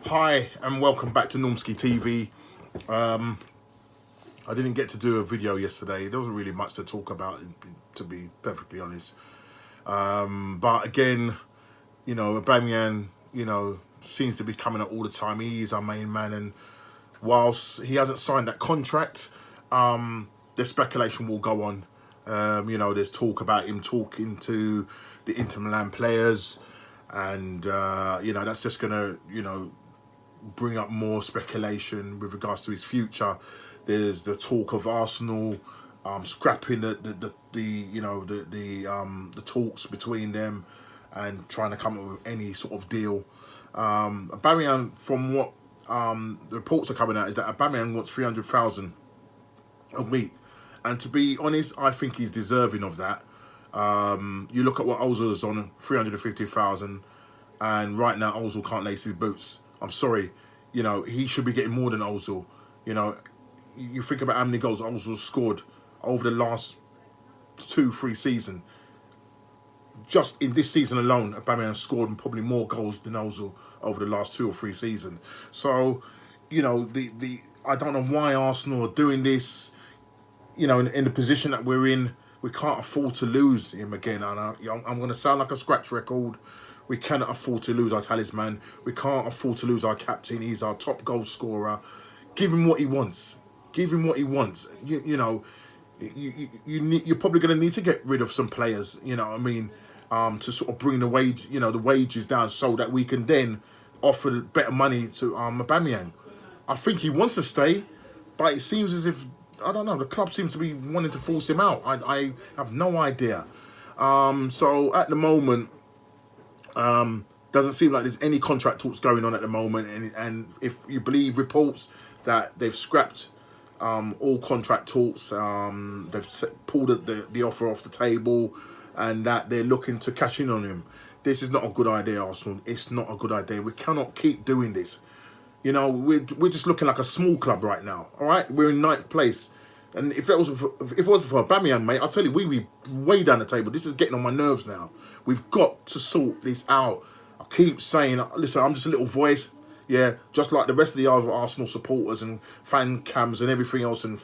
Hi and welcome back to Normski TV. I didn't get to do a video yesterday. There wasn't really much to talk about, to be perfectly honest. But again, Aubameyang, seems to be coming out all the time. He is our main man, and whilst he hasn't signed that contract, the speculation will go on. There's talk about him talking to the Inter Milan players, and that's just gonna bring up more speculation with regards to his future. There's the talk of Arsenal scrapping the talks between them and trying to come up with any sort of deal. Aubameyang, from what the reports are coming out, is that Aubameyang wants 300,000 a week, and to be honest, I think he's deserving of that. You look at what Ozil is on, 350,000, and right now Ozil can't lace his boots. I'm sorry, he should be getting more than Ozil. You think about how many goals Ozil scored over the last 2-3 seasons. Just in this season alone, Aubameyang scored probably more goals than Ozil over the last 2 or 3 seasons. So, I don't know why Arsenal are doing this. In the position that we're in, we can't afford to lose him again. And I'm going to sound like a scratch record. We cannot afford to lose our talisman. We can't afford to lose our captain. He's our top goal scorer. Give him what he wants. Give him what he wants. You're probably going to need to get rid of some players. To sort of bring the wages down so that we can then offer better money to Aubameyang. I think he wants to stay, but it seems as if, I don't know, the club seems to be wanting to force him out. I have no idea. So at the moment, doesn't seem like there's any contract talks going on at the moment. And if you believe reports that they've scrapped all contract talks, they've pulled the offer off the table, and that they're looking to cash in on him. This is not a good idea, Arsenal. It's not a good idea. We cannot keep doing this. We're just looking like a small club right now. All right, we're in 9th place, and if it wasn't for Aubameyang, mate, I'll tell you, we'd be way down the table. This is getting on my nerves now. We've got to sort this out. I keep saying, listen, I'm just a little voice. Yeah, just like the rest of the other Arsenal supporters and fan cams and everything else, and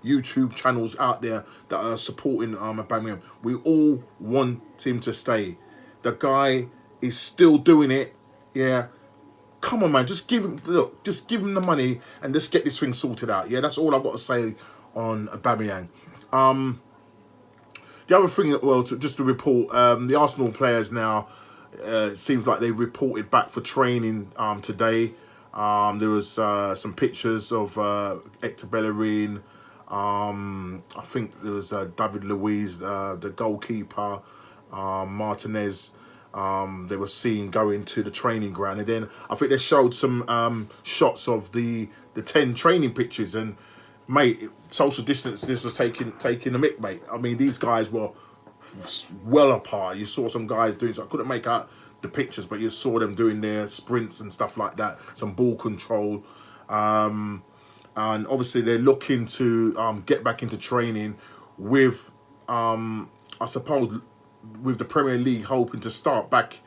YouTube channels out there that are supporting Aubameyang. We all want him to stay. The guy is still doing it. Yeah, come on, man. Just give him the money and just get this thing sorted out. Yeah, that's all I've got to say on Aubameyang. The other thing, just to report, the Arsenal players now. It seems like they reported back for training today. There was some pictures of Hector Bellerin. I think there was David Luiz, the goalkeeper, Martinez. They were seen going to the training ground, and then I think they showed some shots of the 10 training pitches. And mate, social distance. This was taking the mick, mate. I mean, these guys were well apart. You saw some guys doing, so I couldn't make out the pictures, but you saw them doing their sprints and stuff like that, some ball control, and obviously they're looking to get back into training with I suppose with the Premier League hoping to start back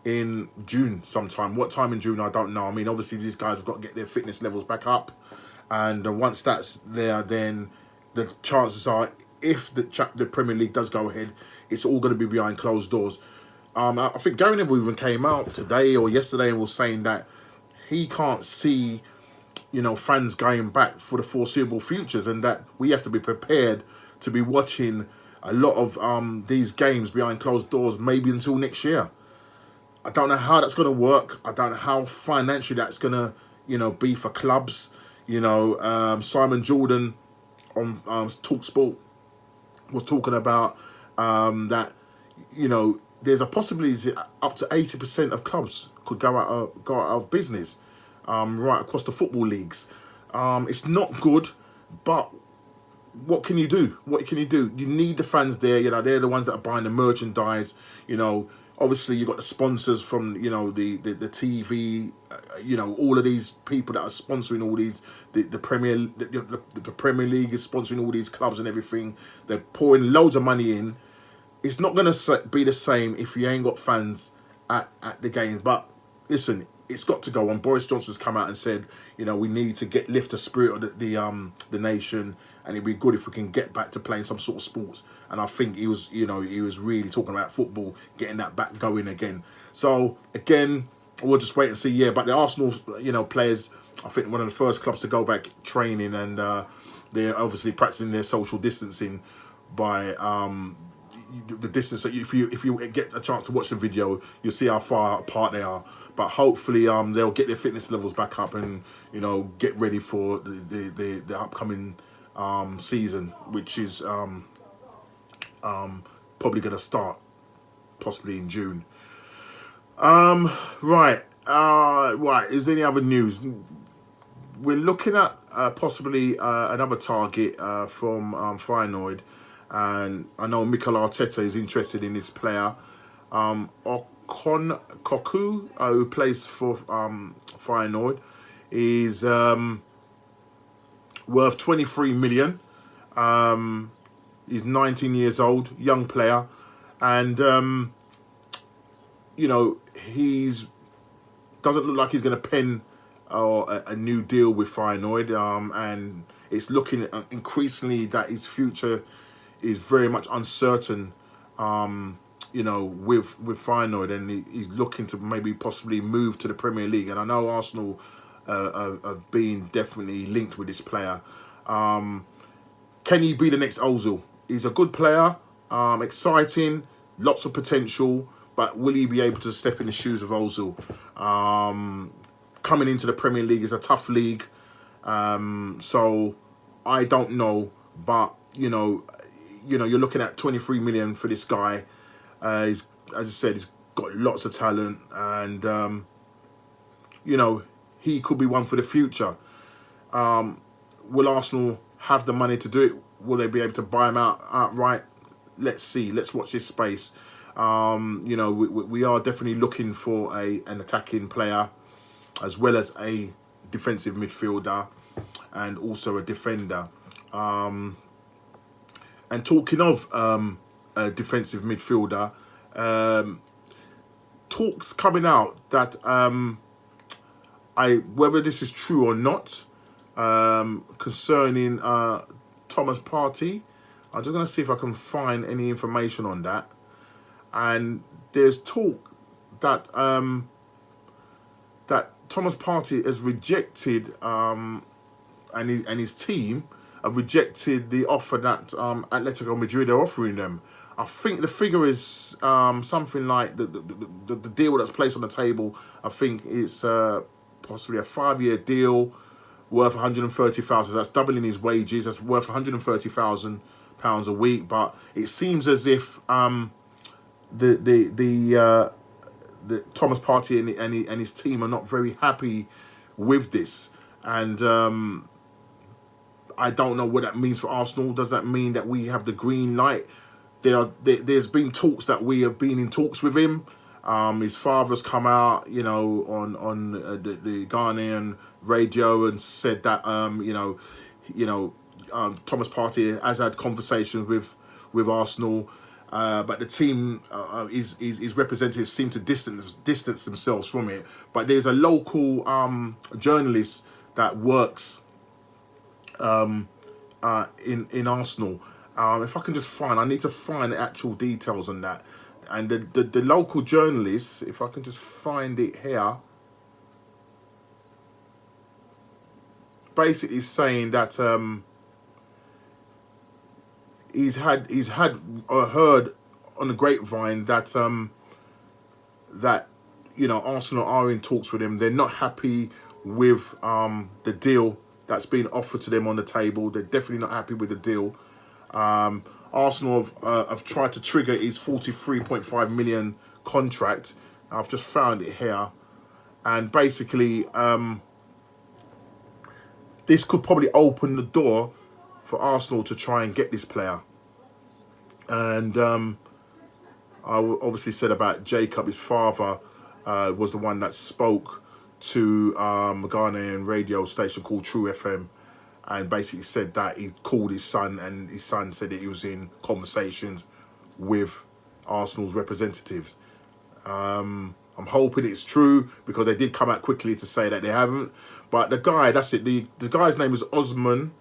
in June sometime. What time in June, I don't know. I mean, obviously these guys have got to get their fitness levels back up, and once that's there, then the chances are, if the Premier League does go ahead, it's all going to be behind closed doors. I think Gary Neville even came out today or yesterday and was saying that he can't see, fans going back for the foreseeable futures, and that we have to be prepared to be watching a lot of these games behind closed doors maybe until next year. I don't know how that's going to work. I don't know how financially that's going to, be for clubs. Simon Jordan on TalkSport was talking about that, there's a possibility up to 80% of clubs could go out of business right across the football leagues. It's not good, but what can you do? What can you do? You need the fans there. They're the ones that are buying the merchandise. Obviously you've got the sponsors from, the TV, all of these people that are sponsoring all these, the Premier League is sponsoring all these clubs and everything. They're pouring loads of money in. It's not going to be the same if you ain't got fans at the games. But listen, it's got to go on. Boris Johnson's come out and said, you know, we need to lift the spirit of the nation, and it'd be good if we can get back to playing some sort of sports. And I think he was, you know, he was really talking about football, getting that back going again. So again, we'll just wait and see. Yeah, but the Arsenal, you know, players, I think one of the first clubs to go back training, and they're obviously practicing their social distancing by the distance. So if you get a chance to watch the video, you'll see how far apart they are. But hopefully they'll get their fitness levels back up, and you know, get ready for the upcoming season, which is probably going to start possibly in June. Right. Is there any other news? We're looking at possibly another target from Feyenoord, and I know Mikel Arteta is interested in this player, Okon Koku, who plays for Feyenoord, is worth 23 million. He's 19 years old, young player, and you know, doesn't look like he's going to pen a new deal with Feyenoord, and it's looking increasingly that his future is very much uncertain, you know, with Feyenoord, and he's looking to maybe possibly move to the Premier League. And I know Arsenal have been definitely linked with this player. Can he be the next Ozil? He's a good player, exciting, lots of potential, but will he be able to step in the shoes of Ozil? Coming into the Premier League is a tough league, so I don't know. But you know, you're looking at 23 million for this guy. He's, as I said, he's got lots of talent, and you know, he could be one for the future. Will Arsenal have the money to do it? Will they be able to buy him outright? Let's see. Let's watch this space. You know, we are definitely looking for an attacking player, as well as a defensive midfielder, and also a defender. And talking of a defensive midfielder, talks coming out that whether this is true or not, concerning Thomas Partey. I'm just going to see if I can find any information on that. And there's talk that that Thomas Partey has rejected, and his team have rejected the offer that Atletico Madrid are offering them. I think the figure is something like the deal that's placed on the table. I think it's possibly a 5-year deal worth 130,000. That's doubling his wages. That's worth 130,000 pounds a week. But it seems as if the Thomas Partey and his team are not very happy with this, and I don't know what that means for Arsenal. Does that mean that we have the green light? There's been talks that we have been in talks with him. His father's come out, you know, on the Ghanaian radio and said that Thomas Partey has had conversations with Arsenal. But the team, his representatives seem to distance themselves from it. But there's a local journalist that works in Arsenal. If I can just I need to find the actual details on that. And the local journalist, if I can just find it here, basically saying that he's heard on the grapevine that that Arsenal are in talks with him. They're not happy with the deal that's been offered to them on the table. They're definitely not happy with the deal. Arsenal have tried to trigger his 43.5 million contract. I've just found it here, and basically this could probably open the door for Arsenal to try and get this player. And I obviously said about Jacob, his father was the one that spoke to a Ghanaian radio station called True FM, and basically said that he called his son, and his son said that he was in conversations with Arsenal's representatives. I'm hoping it's true because they did come out quickly to say that they haven't. But the guy, that's it. The guy's name is Osman,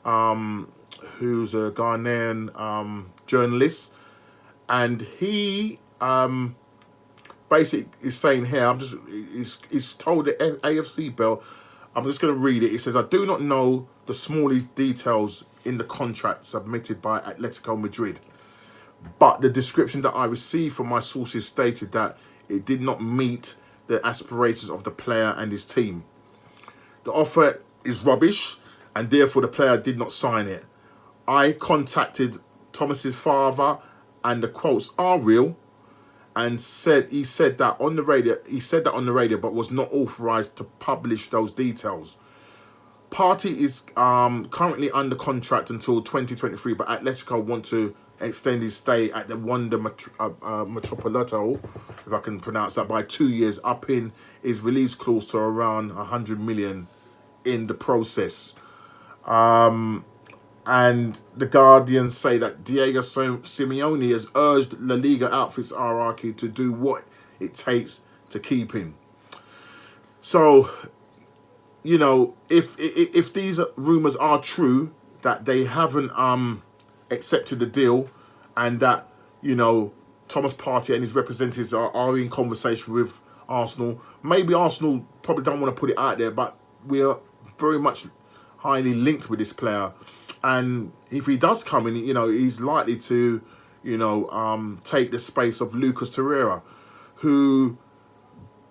who's a Ghanaian journalist, and he basically is saying here, he's told the AFC Bell, I'm just going to read it. It says, I do not know the smallest details in the contract submitted by Atletico Madrid, but the description that I received from my sources stated that it did not meet the aspirations of the player and his team. The offer is rubbish, and therefore the player did not sign it. I contacted Thomas's father, and the quotes are real, and he said that on the radio, but was not authorized to publish those details. Partey is currently under contract until 2023, but Atletico want to extend his stay at the Wanda Metropolitano, if I can pronounce that, by 2 years, upping his release clause to around 100 million in the process. And the Guardian say that Diego Simeone has urged La Liga outfits hierarchy to do what it takes to keep him. So, you know, if these rumours are true, that they haven't accepted the deal, and that, you know, Thomas Partey and his representatives are in conversation with Arsenal. Maybe Arsenal probably don't want to put it out there, but we are very much highly linked with this player. And if he does come in, you know, he's likely to, you know, take the space of Lucas Torreira, who,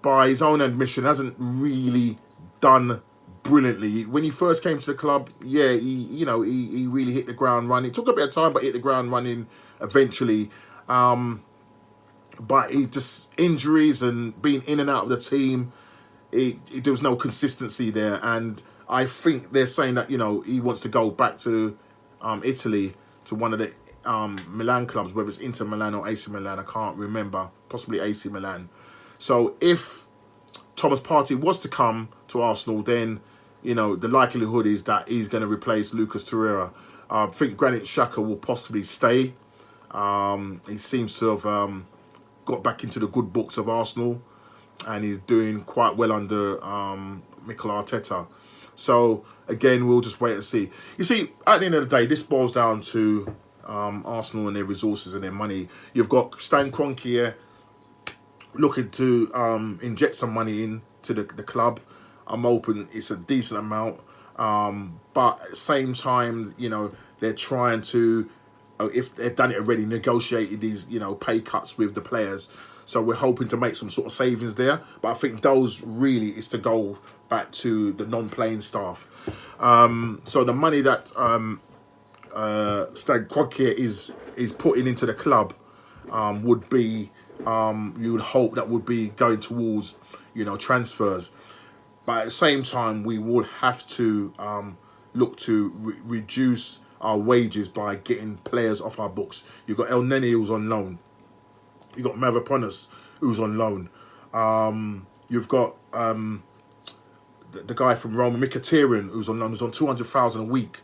by his own admission, hasn't really done brilliantly. When he first came to the club, yeah, he really hit the ground running. It took a bit of time, but hit the ground running eventually. But he just, injuries and being in and out of the team, there was no consistency there. And I think they're saying that, you know, he wants to go back to Italy, to one of the Milan clubs, whether it's Inter Milan or AC Milan, I can't remember, possibly AC Milan. So if Thomas Partey was to come to Arsenal, then, you know, the likelihood is that he's going to replace Lucas Torreira. I think Granit Xhaka will possibly stay. He seems to have got back into the good books of Arsenal, and he's doing quite well under Mikel Arteta. So, again, we'll just wait and see. You see, at the end of the day, this boils down to Arsenal and their resources and their money. You've got Stan Kroenke here looking to inject some money into the club. I'm hoping it's a decent amount. But at the same time, you know, they're trying to, if they've done it already, negotiated these, you know, pay cuts with the players. So we're hoping to make some sort of savings there. But I think those really is to go back to the non-playing staff. So the money that Stan Kroenke is putting into the club would be, you would hope that would be going towards, you know, transfers. But at the same time, we will have to look to reduce our wages by getting players off our books. You've got El Neni, who's on loan. You've got Mavropanos, who's on loan. You've got the guy from Roma, Mkhitaryan, who's on loan, who's on 200,000 a week.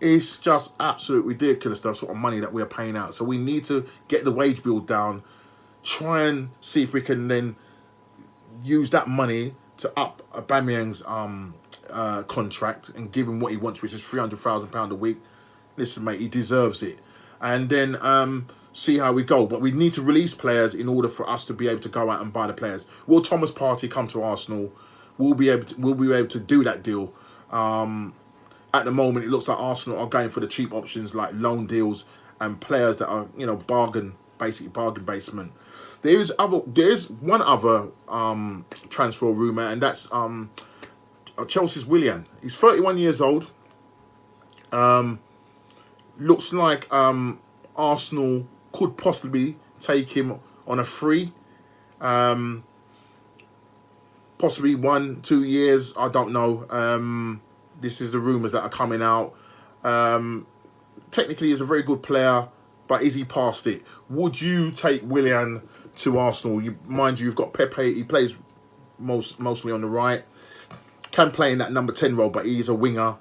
It's just absolutely ridiculous, the sort of money that we're paying out. So we need to get the wage bill down, try and see if we can then use that money to up Aubameyang's contract and give him what he wants, which is £300,000 a week. Listen, mate, he deserves it. And then see how we go. But we need to release players in order for us to be able to go out and buy the players. Will Thomas Partey come to Arsenal? We'll be able to do that deal. At the moment, it looks like Arsenal are going for the cheap options like loan deals and players that are, you know, bargain basement. There's one other transfer rumour, and that's Chelsea's Willian. He's 31 years old. Looks like Arsenal could possibly take him on a free. Possibly 1-2 years, I don't know. This is the rumours that are coming out. Technically, he's a very good player, but is he past it? Would you take Willian to Arsenal? Mind you, you've got Pepe. He plays mostly on the right. Can play in that number 10 role, but he's a winger.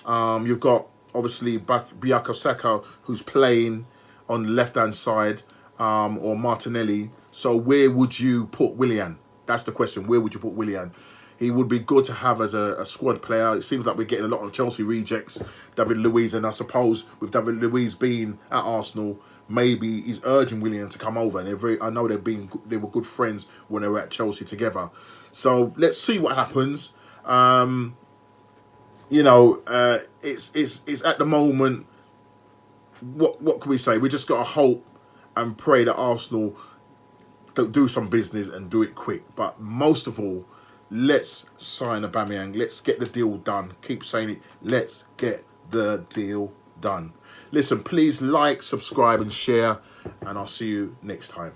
You've got, obviously, Bukayo Saka, who's playing on the left-hand side, or Martinelli. So where would you put Willian? That's the question. Where would you put Willian? He would be good to have as a squad player. It seems like we're getting a lot of Chelsea rejects. David Luiz, and I suppose with David Luiz being at Arsenal, maybe he's urging Willian to come over. And I know they were good friends when they were at Chelsea together. So let's see what happens. It's at the moment. What can we say? We just got to hope and pray that Arsenal do some business and do it quick. But most of all, let's sign Aubameyang. Let's get the deal done. Keep saying it. Let's get the deal done. Listen, please like, subscribe and share, and I'll see you next time.